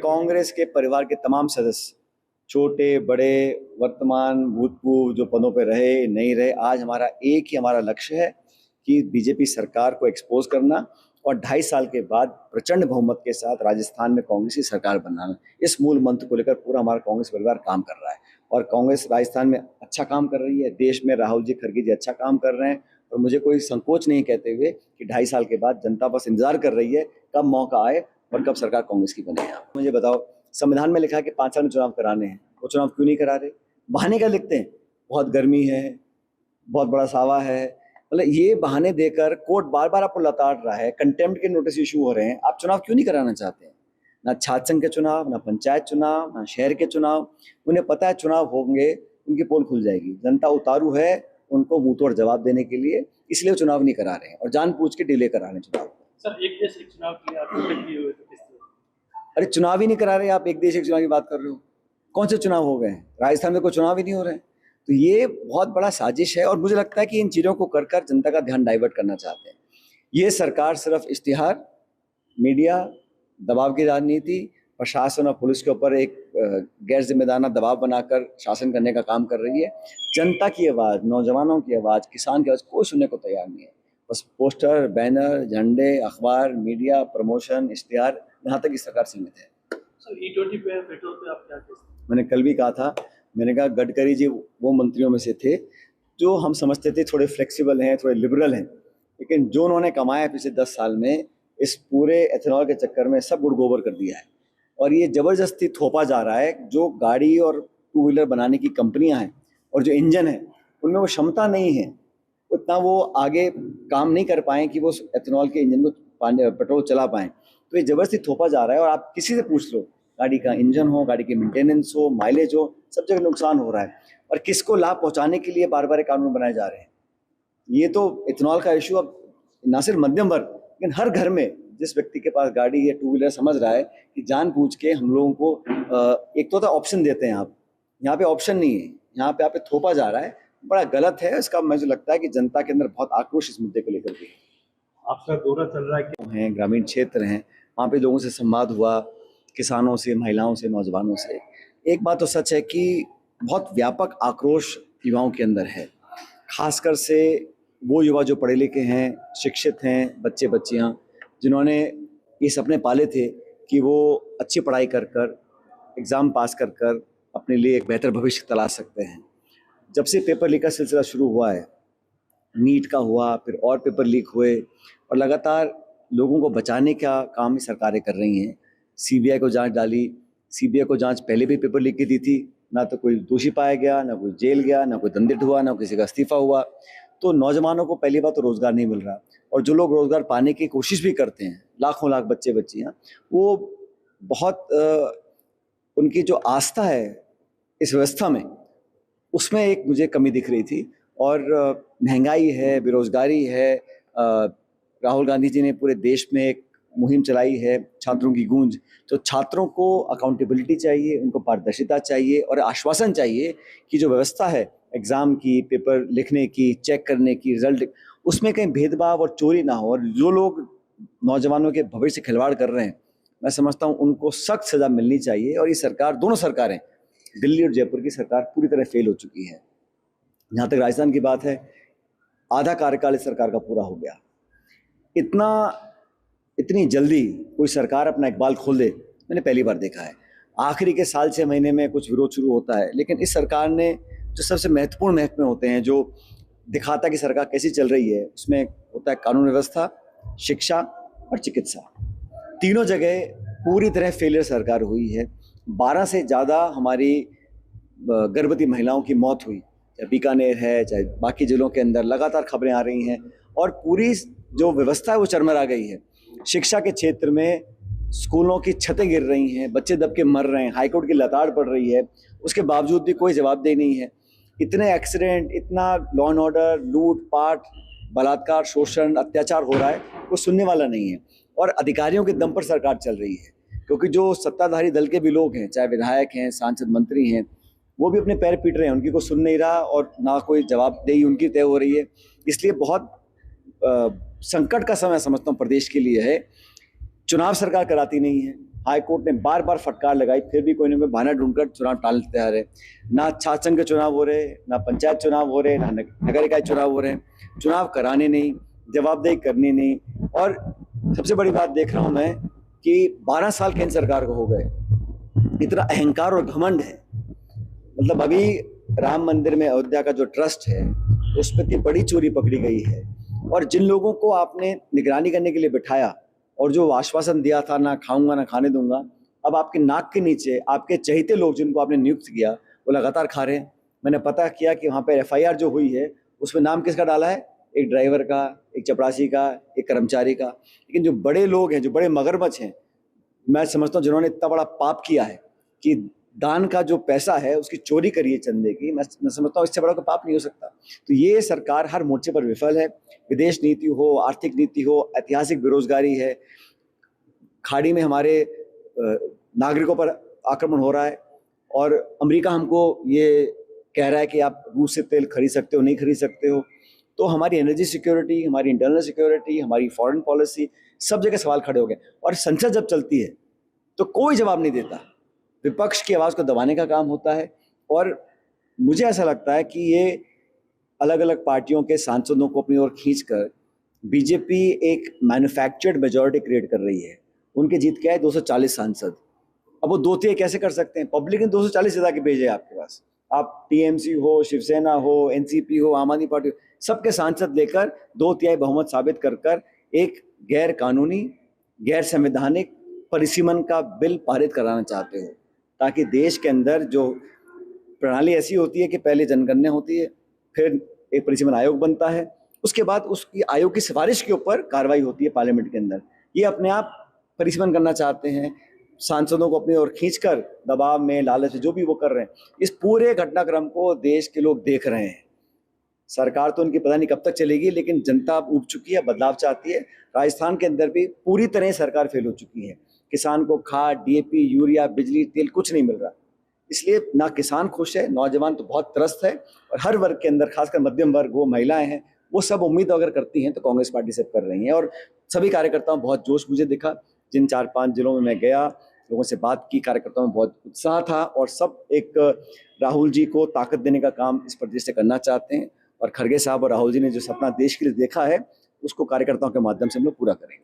कांग्रेस के परिवार के तमाम सदस्य, छोटे बड़े, वर्तमान भूतपूर्व, जो पदों पर रहे नहीं रहे, आज हमारा एक ही हमारा लक्ष्य है कि बीजेपी सरकार को एक्सपोज करना और 2.5 साल के बाद प्रचंड बहुमत के साथ राजस्थान में कांग्रेस की सरकार बनाना। इस मूल मंत्र को लेकर पूरा हमारा कांग्रेस परिवार काम कर रहा है और कांग्रेस राजस्थान में अच्छा काम कर रही है। देश में राहुल जी, खड़गे जी अच्छा काम कर रहे हैं और मुझे कोई संकोच नहीं कहते हुए कि 2.5 साल के बाद जनता बस इंतजार कर रही है कब मौका आए और कब सरकार कांग्रेस की बने। मुझे बताओ, संविधान में लिखा है कि 5 साल में चुनाव कराने हैं, वो चुनाव क्यों नहीं करा रहे? बहाने क्या लिखते हैं? बहुत गर्मी है, बहुत बड़ा सावा है, मतलब ये बहाने देकर कोर्ट बार बार आपको लताड़ रहा है, कंटेम्प्ट के नोटिस इशू हो रहे हैं, आप चुनाव क्यों नहीं कराना चाहते हैं? ना छात्र संघ के चुनाव, ना पंचायत चुनाव, ना शहर के चुनाव। उन्हें पता है चुनाव होंगे, उनकी पोल खुल जाएगी, जनता उतारू है उनको मुंहतोड़ जवाब देने के लिए, इसलिए वो चुनाव नहीं करा रहे हैं और जानबूझ के डिले करा रहे हैं चुनाव। सर, एक देश एक चुनाव के लिए आप किए हुए तो किस तरह? अरे चुनाव ही नहीं करा रहे, आप एक देश एक चुनाव की बात कर रहे हो? कौन से चुनाव हो गए हैं? राजस्थान में कोई चुनाव ही नहीं हो रहे हैं। तो ये बहुत बड़ा साजिश है और मुझे लगता है कि इन चीज़ों को कर कर जनता का ध्यान डाइवर्ट करना चाहते हैं। ये सरकार सिर्फ इश्तिहार, मीडिया, दबाव की राजनीति, प्रशासन और पुलिस के ऊपर एक गैर जिम्मेदाराना दबाव बनाकर शासन करने का काम कर रही है। जनता की आवाज़, नौजवानों की आवाज़, किसान की आवाज़ कोई सुनने को तैयार नहीं है। बस पोस्टर, बैनर, झंडे, अखबार, मीडिया, प्रमोशन, इश्तिहार, यहाँ तक की सरकार सीमित है। सर, E20 पे पेट्रोल पे आप क्या कहते हैं? मैंने कल भी कहा था, मैंने कहा गडकरी जी वो मंत्रियों में से थे जो हम समझते थे थोड़े फ्लेक्सिबल हैं, थोड़े लिबरल हैं, लेकिन जो उन्होंने कमाया पिछले 10 साल में इस पूरे एथेनॉल के चक्कर में सब गुड़ गोबर कर दिया है और ये ज़बरदस्ती थोपा जा रहा है। जो गाड़ी और 2 व्हीलर बनाने की कंपनियां हैं और जो इंजन है उनमें वो क्षमता नहीं है, उतना वो आगे काम नहीं कर पाएँ कि वो एथेनॉल के इंजन को पेट्रोल चला पाएँ। तो ये ज़बरदस्ती थोपा जा रहा है और आप किसी से पूछ लो, गाड़ी का इंजन हो, गाड़ी की मेंटेनेंस हो, माइलेज हो, सब जगह नुकसान हो रहा है और किसको लाभ पहुंचाने के लिए बार बार कानून बनाए जा रहे हैं। ये तो इथेनॉल का इशू अब ना सिर्फ मध्यम वर्ग, लेकिन हर घर में जिस व्यक्ति के पास गाड़ी या 2 व्हीलर समझ रहा है कि जानबूझ के हम लोगों को एक तो ऑप्शन देते हैं, आप यहाँ पे ऑप्शन नहीं है, यहाँ पे आप पे थोपा जा रहा है, बड़ा गलत है। इसका मुझे लगता है कि जनता के अंदर बहुत आक्रोश इस मुद्दे को लेकर के। आपका दौरा चल रहा है हैं, ग्रामीण क्षेत्र हैं, वहाँ पे लोगों से संवाद हुआ, किसानों से, महिलाओं से, नौजवानों से। एक बात तो सच है कि बहुत व्यापक आक्रोश युवाओं के अंदर है, खासकर से वो युवा जो पढ़े लिखे हैं, शिक्षित हैं, बच्चे बच्चियाँ जिन्होंने ये सपने पाले थे कि वो अच्छी पढ़ाई कर कर, एग्ज़ाम पास कर कर अपने लिए एक बेहतर भविष्य तलाश सकते हैं। जब से पेपर लीक का सिलसिला शुरू हुआ है, नीट का हुआ, फिर और पेपर लीक हुए और लगातार लोगों को बचाने का काम सरकारें कर रही हैं। सीबीआई को जांच डाली, सीबीआई को जांच पहले भी पेपर लीक की दी थी, ना तो कोई दोषी पाया गया, ना कोई जेल गया, ना कोई दंडित हुआ, ना किसी का इस्तीफा हुआ। तो नौजवानों को पहली बात तो रोजगार नहीं मिल रहा और जो लोग रोजगार पाने की कोशिश भी करते हैं, लाखों लाख बच्चे बच्चियाँ, वो बहुत उनकी जो आस्था है इस व्यवस्था में, उसमें एक मुझे कमी दिख रही थी। और महंगाई है, बेरोजगारी है, राहुल गांधी जी ने पूरे देश में एक मुहिम चलाई है, छात्रों की गूंज। तो छात्रों को अकाउंटेबिलिटी चाहिए, उनको पारदर्शिता चाहिए और आश्वासन चाहिए कि जो व्यवस्था है एग्ज़ाम की, पेपर लिखने की, चेक करने की, रिजल्ट, उसमें कहीं भेदभाव और चोरी ना हो। और जो लोग नौजवानों के भविष्य से खिलवाड़ कर रहे हैं, मैं समझता हूँ उनको सख्त सज़ा मिलनी चाहिए। और ये सरकार, दोनों सरकारें, दिल्ली और जयपुर की सरकार पूरी तरह फेल हो चुकी है। जहाँ तक राजस्थान की बात है, आधा कार्यकाल इस सरकार का पूरा हो गया। इतनी जल्दी कोई सरकार अपना इकबाल खोल दे, मैंने पहली बार देखा है। आखिरी के साल 6 महीने में कुछ विरोध शुरू होता है, लेकिन इस सरकार ने जो सबसे महत्वपूर्ण महकमे होते हैं, जो दिखाता है कि सरकार कैसी चल रही है, उसमें होता है कानून व्यवस्था, शिक्षा और चिकित्सा। तीनों जगह पूरी तरह फेलियर सरकार हुई है। 12 से ज़्यादा हमारी गर्भवती महिलाओं की मौत हुई, चाहे बीकानेर है, चाहे बाकी जिलों के अंदर लगातार खबरें आ रही हैं और पूरी जो व्यवस्था है वो चरमरा गई है। शिक्षा के क्षेत्र में स्कूलों की छतें गिर रही हैं, बच्चे दब के मर रहे हैं, हाईकोर्ट की लताड़ पड़ रही है, उसके बावजूद भी कोई जवाबदेही नहीं है। इतने एक्सीडेंट, इतना लॉ एंड ऑर्डर, लूट पाट, बलात्कार, शोषण, अत्याचार हो रहा है, वो सुनने वाला नहीं है। और अधिकारियों के दम पर सरकार चल रही है, क्योंकि जो सत्ताधारी दल के भी लोग हैं, चाहे विधायक हैं, सांसद, मंत्री हैं, वो भी अपने पैर पीट रहे हैं, उनकी कोई सुन नहीं रहा और ना कोई जवाबदेही उनकी तय हो रही है। इसलिए बहुत संकट का समय समझता हूँ प्रदेश के लिए है। चुनाव सरकार कराती नहीं है, हाई कोर्ट ने बार बार फटकार लगाई, फिर भी कोई ना कोई बहाना ढूंढकर चुनाव टालने तैयार है। ना छात्र संघ के चुनाव हो रहे, ना पंचायत चुनाव हो रहे, ना नगर निकाय चुनाव हो रहे, चुनाव कराने नहीं, जवाबदेही करनी नहीं। और सबसे बड़ी बात देख रहा हूं मैं कि 12 साल केंद्र सरकार को हो गए, इतना अहंकार और घमंड है। मतलब अभी राम मंदिर में अयोध्या का जो ट्रस्ट है उस पर इतनी बड़ी चोरी पकड़ी गई है, और जिन लोगों को आपने निगरानी करने के लिए बिठाया और जो आश्वासन दिया था ना खाऊंगा ना खाने दूंगा, अब आपके नाक के नीचे आपके चहेते लोग जिनको आपने नियुक्त किया वो लगातार खा रहे हैं। मैंने पता किया कि वहाँ पे FIR जो हुई है उसमें नाम किसका डाला है, एक ड्राइवर का, एक चपरासी का, एक कर्मचारी का। लेकिन जो बड़े लोग हैं, जो बड़े मगरमच्छ हैं, मैं समझता हूँ जिन्होंने इतना बड़ा पाप किया है कि दान का जो पैसा है उसकी चोरी करी है चंदे की, मैं समझता हूँ इससे बड़ा कोई पाप नहीं हो सकता। तो ये सरकार हर मोर्चे पर विफल है। विदेश नीति हो, आर्थिक नीति हो, ऐतिहासिक बेरोजगारी है, खाड़ी में हमारे नागरिकों पर आक्रमण हो रहा है, और अमेरिका हमको ये कह रहा है कि आप रूस से तेल खरीद सकते हो, नहीं खरीद सकते हो। तो हमारी एनर्जी सिक्योरिटी, हमारी इंटरनल सिक्योरिटी, हमारी फॉरेन पॉलिसी, सब जगह सवाल खड़े हो गए। और संसद जब चलती है तो कोई जवाब नहीं देता, विपक्ष की आवाज़ को दबाने का काम होता है। और मुझे ऐसा लगता है कि ये अलग अलग पार्टियों के सांसदों को अपनी ओर खींचकर बीजेपी एक मैन्युफैक्चर्ड मेजॉरिटी क्रिएट कर रही है। उनके जीत क्या है, 240 सांसद। अब वो 2 कैसे कर सकते हैं? पब्लिक ने 240 जिता के भेजे आपके पास। आप TMC हो, शिवसेना हो, NCP हो, आम आदमी पार्टी हो, सबके सांसद लेकर 2/3 बहुमत साबित कर कर एक गैर कानूनी, गैर संवैधानिक परिसीमन का बिल पारित कराना चाहते हो, ताकि देश के अंदर जो प्रणाली ऐसी होती है कि पहले जनगणना होती है, फिर एक परिसीमन आयोग बनता है, उसके बाद उसकी आयोग की सिफारिश के ऊपर कार्रवाई होती है पार्लियामेंट के अंदर। ये अपने आप परिसीमन करना चाहते हैं, सांसदों को अपनी ओर खींचकर दबाव में, लालच में, जो भी वो कर रहे हैं। इस पूरे घटनाक्रम को देश के लोग देख रहे हैं। सरकार तो उनकी पता नहीं कब तक चलेगी, लेकिन जनता ऊब चुकी है, बदलाव चाहती है। राजस्थान के अंदर भी पूरी तरह सरकार फेल हो चुकी है। किसान को खाद, DAP, यूरिया, बिजली, तेल कुछ नहीं मिल रहा। इसलिए ना किसान खुश है, नौजवान तो बहुत त्रस्त है, और हर वर्ग के अंदर, खासकर मध्यम वर्ग हो, महिलाएं हैं, वो सब उम्मीद अगर करती हैं तो कांग्रेस पार्टी से कर रही हैं। और सभी कार्यकर्ताओं बहुत जोश मुझे दिखा। जिन 4-5 जिलों में मैं गया, लोगों से बात की, कार्यकर्ताओं में बहुत उत्साह था, और सब एक राहुल जी को ताकत देने का काम इस प्रदेश से करना चाहते हैं। और खड़गे साहब और राहुल जी ने जो सपना देश के लिए देखा है उसको कार्यकर्ताओं के माध्यम से हम लोग पूरा करेंगे।